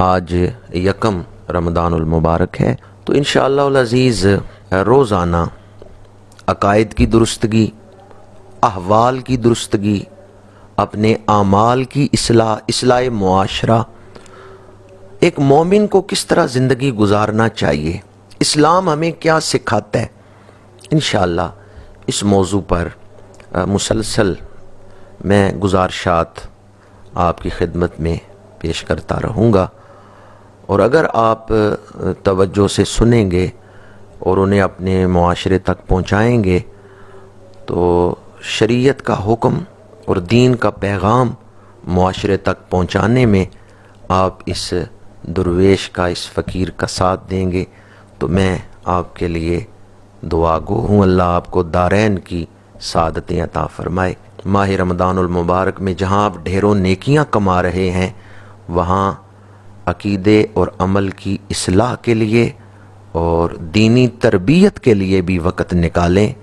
آج یکم رمضان المبارک ہے، تو انشاءاللہ العزیز روزانہ عقائد کی درستگی، احوال کی درستگی، اپنے اعمال کی اصلاح معاشرہ، ایک مومن کو کس طرح زندگی گزارنا چاہیے، اسلام ہمیں کیا سکھاتا ہے، انشاءاللہ اس موضوع پر مسلسل میں گزارشات آپ کی خدمت میں پیش کرتا رہوں گا، اور اگر آپ توجہ سے سنیں گے اور انہیں اپنے معاشرے تک پہنچائیں گے تو شریعت کا حکم اور دین کا پیغام معاشرے تک پہنچانے میں آپ اس درویش کا، اس فقیر کا ساتھ دیں گے تو میں آپ کے لیے دعا گو ہوں۔ اللہ آپ کو دارین کی سعادتیں عطا فرمائے۔ ماہ رمضان المبارک میں جہاں آپ ڈھیروں نیکیاں کما رہے ہیں، وہاں عقیدے اور عمل کی اصلاح کے لیے اور دینی تربیت کے لیے بھی وقت نکالیں،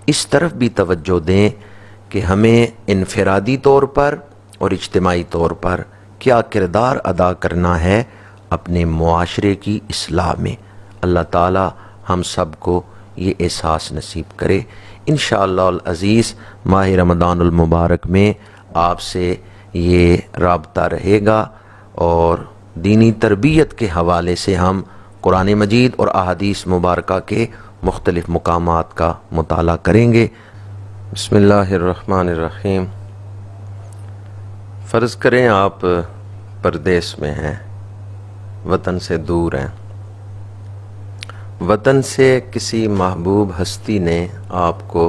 اس طرف بھی توجہ دیں کہ ہمیں انفرادی طور پر اور اجتماعی طور پر کیا کردار ادا کرنا ہے اپنے معاشرے کی اصلاح میں۔ اللہ تعالی ہم سب کو یہ احساس نصیب کرے۔ انشاءاللہ العزیز ماہ رمضان المبارک میں آپ سے یہ رابطہ رہے گا اور دینی تربیت کے حوالے سے ہم قرآن مجید اور احادیث مبارکہ کے مختلف مقامات کا مطالعہ کریں گے۔ بسم اللہ الرحمن الرحیم۔ فرض کریں آپ پردیس میں ہیں، وطن سے دور ہیں، وطن سے کسی محبوب ہستی نے آپ کو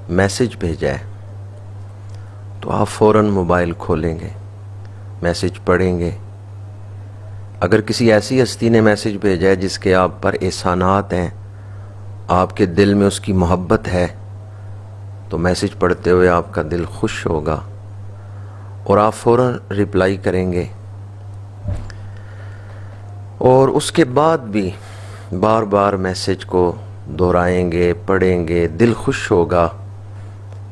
میسج بھیجا ہے، تو آپ فوراً موبائل کھولیں گے، میسج پڑھیں گے۔ اگر کسی ایسی ہستی نے میسج بھیجا ہے جس کے آپ پر احسانات ہیں، آپ کے دل میں اس کی محبت ہے، تو میسج پڑھتے ہوئے آپ کا دل خوش ہوگا اور آپ فوراً رپلائی کریں گے، اور اس کے بعد بھی بار بار میسج کو دہرائیں گے، پڑھیں گے، دل خوش ہوگا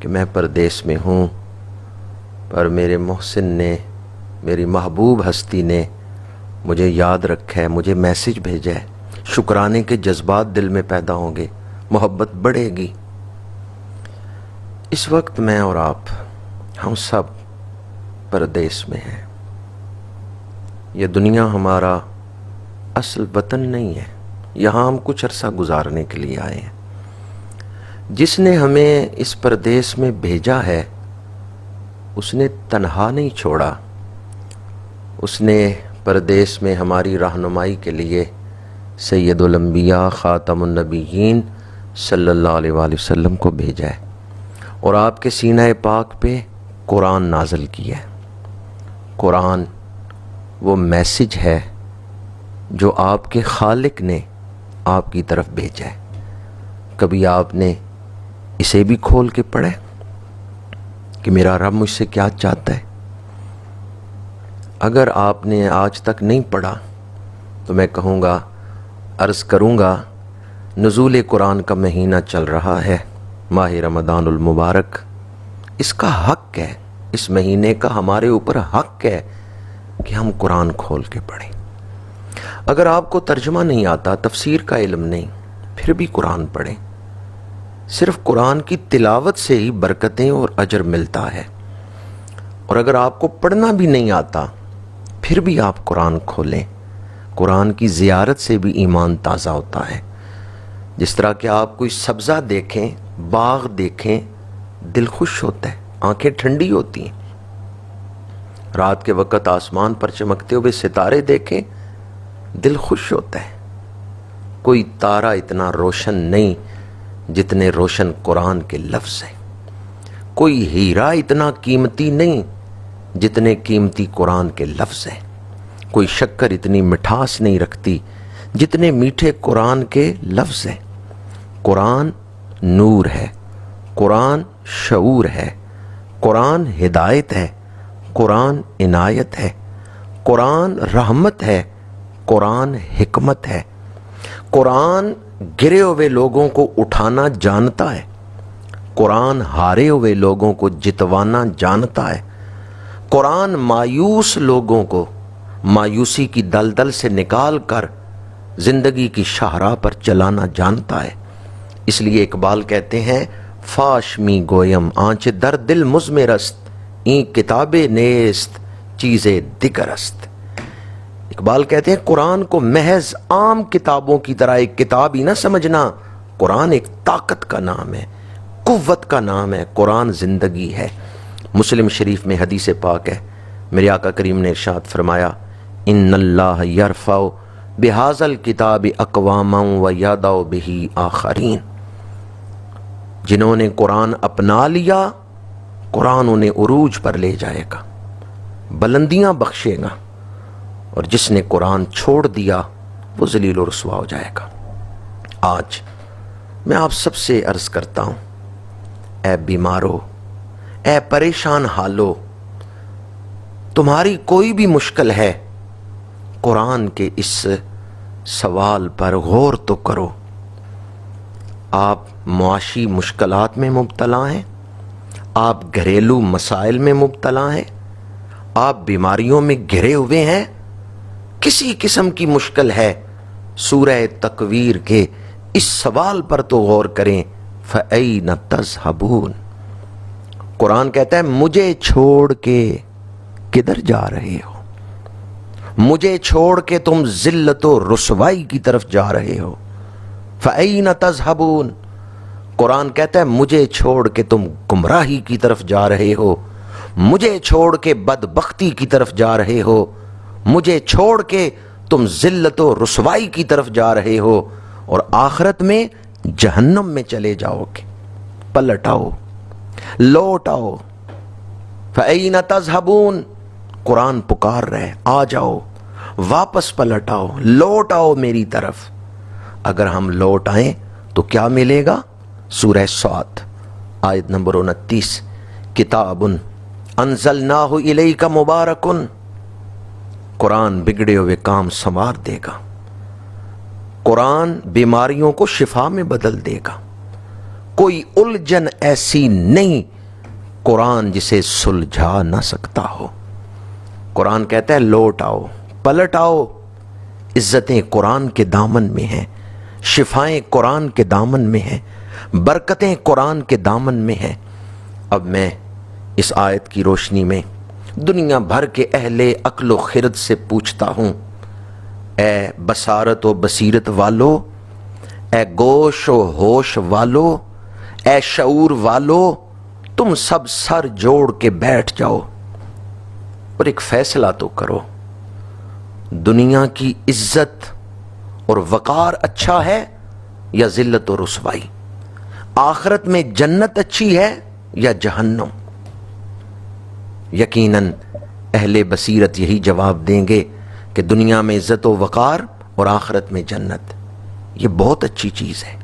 کہ میں پردیس میں ہوں پر میرے محسن نے، میری محبوب ہستی نے مجھے یاد رکھا ہے، مجھے میسج بھیجا ہے۔ شکرانے کے جذبات دل میں پیدا ہوں گے، محبت بڑھے گی۔ اس وقت میں اور آپ، ہم سب پردیس میں ہیں۔ یہ دنیا ہمارا اصل وطن نہیں ہے، یہاں ہم کچھ عرصہ گزارنے کے لیے آئے ہیں۔ جس نے ہمیں اس پردیس میں بھیجا ہے اس نے تنہا نہیں چھوڑا، اس نے پردیس میں ہماری رہنمائی کے لیے سید الانبیاء خاتم النبیین صلی اللہ علیہ وآلہ وسلم کو بھیجا ہے، اور آپ کے سینہ پاک پہ قرآن نازل کیا ہے۔ قرآن وہ میسج ہے جو آپ کے خالق نے آپ کی طرف بھیجا ہے۔ کبھی آپ نے اسے بھی کھول کے پڑھا کہ میرا رب مجھ سے کیا چاہتا ہے؟ اگر آپ نے آج تک نہیں پڑھا تو میں کہوں گا، عرض کروں گا، نزول قرآن کا مہینہ چل رہا ہے، ماہ رمضان المبارک، اس کا حق ہے، اس مہینے کا ہمارے اوپر حق ہے کہ ہم قرآن کھول کے پڑھیں۔ اگر آپ کو ترجمہ نہیں آتا، تفسیر کا علم نہیں، پھر بھی قرآن پڑھیں۔ صرف قرآن کی تلاوت سے ہی برکتیں اور اجر ملتا ہے، اور اگر آپ کو پڑھنا بھی نہیں آتا پھر بھی آپ قرآن کھولیں۔ قرآن کی زیارت سے بھی ایمان تازہ ہوتا ہے۔ جس طرح کہ آپ کوئی سبزہ دیکھیں، باغ دیکھیں، دل خوش ہوتا ہے، آنکھیں ٹھنڈی ہوتی ہیں۔ رات کے وقت آسمان پر چمکتے ہوئے ستارے دیکھیں، دل خوش ہوتا ہے۔ کوئی تارا اتنا روشن نہیں جتنے روشن قرآن کے لفظ ہیں، کوئی ہیرا اتنا قیمتی نہیں جتنے قیمتی قرآن کے لفظ ہیں، کوئی شکر اتنی مٹھاس نہیں رکھتی جتنے میٹھے قرآن کے لفظ ہیں۔ قرآن نور ہے، قرآن شعور ہے، قرآن ہدایت ہے، قرآن عنایت ہے، قرآن رحمت ہے، قرآن حکمت ہے۔ قرآن گرے ہوئے لوگوں کو اٹھانا جانتا ہے، قرآن ہارے ہوئے لوگوں کو جتوانا جانتا ہے، قرآن مایوس لوگوں کو مایوسی کی دلدل سے نکال کر زندگی کی شاہراہ پر چلانا جانتا ہے۔ اس لیے اقبال کہتے ہیں فاش می گویم آنچ در دل مزمرست این کتاب نیست چیز دگرست۔ اقبال کہتے ہیں قرآن کو محض عام کتابوں کی طرح ایک کتاب ہی نہ سمجھنا، قرآن ایک طاقت کا نام ہے، قوت کا نام ہے، قرآن زندگی ہے۔ مسلم شریف میں حدیث پاک ہے، میرے آقا کریم نے ارشاد فرمایا ان اللہ یرفع بہذا الکتاب اقواما ویضع بہ آخرین، جنہوں نے قرآن اپنا لیا قرآن انہیں عروج پر لے جائے گا، بلندیاں بخشے گا، اور جس نے قرآن چھوڑ دیا وہ ذلیل و رسوا ہو جائے گا۔ آج میں آپ سب سے عرض کرتا ہوں، اے بیمارو، اے پریشان حالو، تمہاری کوئی بھی مشکل ہے، قرآن کے اس سوال پر غور تو کرو۔ آپ معاشی مشکلات میں مبتلا ہیں، آپ گھریلو مسائل میں مبتلا ہیں، آپ بیماریوں میں گھرے ہوئے ہیں، کسی قسم کی مشکل ہے، سورہ تکویر کے اس سوال پر تو غور کریں فَأَيْنَ تَذْهَبُونَ۔ قرآن کہتا ہے مجھے چھوڑ کے کدھر جا رہے ہو، مجھے چھوڑ کے تم ذلت و رسوائی کی طرف جا رہے ہو۔ فَأَيْنَ تَذْهَبُونَ، قرآن کہتا ہے مجھے چھوڑ کے تم گمراہی کی طرف جا رہے ہو، مجھے چھوڑ کے بدبختی کی طرف جا رہے ہو، مجھے چھوڑ کے تم ذلت و رسوائی کی طرف جا رہے ہو، اور آخرت میں جہنم میں چلے جاؤ گے۔ پلٹ آؤ، لوٹ آؤ۔ فَأَيْنَ تَذْهَبُونَ، قرآن پکار رہے آ جاؤ، واپس پلٹ آؤ، لوٹ آؤ میری طرف۔ اگر ہم لوٹ آئیں تو کیا ملے گا؟ سورہ صاد آیت نمبر 29، کتاب انزلناہ الیک مبارک، قرآن بگڑے ہوئے کام سنوار دے گا، قرآن بیماریوں کو شفا میں بدل دے گا۔ کوئی الجھن ایسی نہیں قرآن جسے سلجھا نہ سکتا ہو۔ قرآن کہتا ہے لوٹ آؤ، پلٹ آؤ، عزتیں قرآن کے دامن میں ہیں، شفائیں قرآن کے دامن میں ہیں، برکتیں قرآن کے دامن میں ہیں۔ اب میں اس آیت کی روشنی میں دنیا بھر کے اہل عقل و خرد سے پوچھتا ہوں، اے بصارت و بصیرت والو، اے گوش و ہوش والو، اے شعور والو، تم سب سر جوڑ کے بیٹھ جاؤ اور ایک فیصلہ تو کرو، دنیا کی عزت اور وقار اچھا ہے یا ذلت و رسوائی؟ آخرت میں جنت اچھی ہے یا جہنم؟ یقیناً اہل بصیرت یہی جواب دیں گے کہ دنیا میں عزت و وقار اور آخرت میں جنت، یہ بہت اچھی چیز ہے۔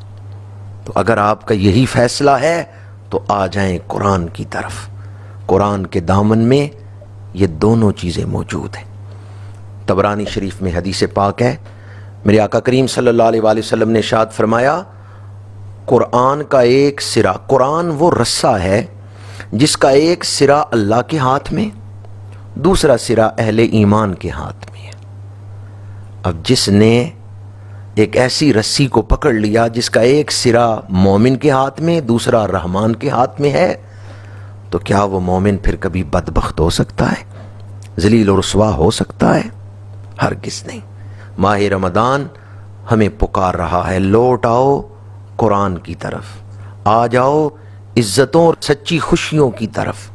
تو اگر آپ کا یہی فیصلہ ہے تو آ جائیں قرآن کی طرف، قرآن کے دامن میں یہ دونوں چیزیں موجود ہیں۔ طبرانی شریف میں حدیث پاک ہے، میرے آقا کریم صلی اللہ علیہ وآلہ وسلم نے ارشاد فرمایا قرآن کا ایک سرا، قرآن وہ رسہ ہے جس کا ایک سرا اللہ کے ہاتھ میں، دوسرا سرا اہل ایمان کے ہاتھ میں ہے۔ اب جس نے ایک ایسی رسی کو پکڑ لیا جس کا ایک سرا مومن کے ہاتھ میں، دوسرا رحمان کے ہاتھ میں ہے، تو کیا وہ مومن پھر کبھی بدبخت ہو سکتا ہے، ذلیل و رسوا ہو سکتا ہے؟ ہرگز نہیں۔ ماہ رمضان ہمیں پکار رہا ہے، لوٹ آؤ قرآن کی طرف، آ جاؤ عزتوں اور سچی خوشیوں کی طرف۔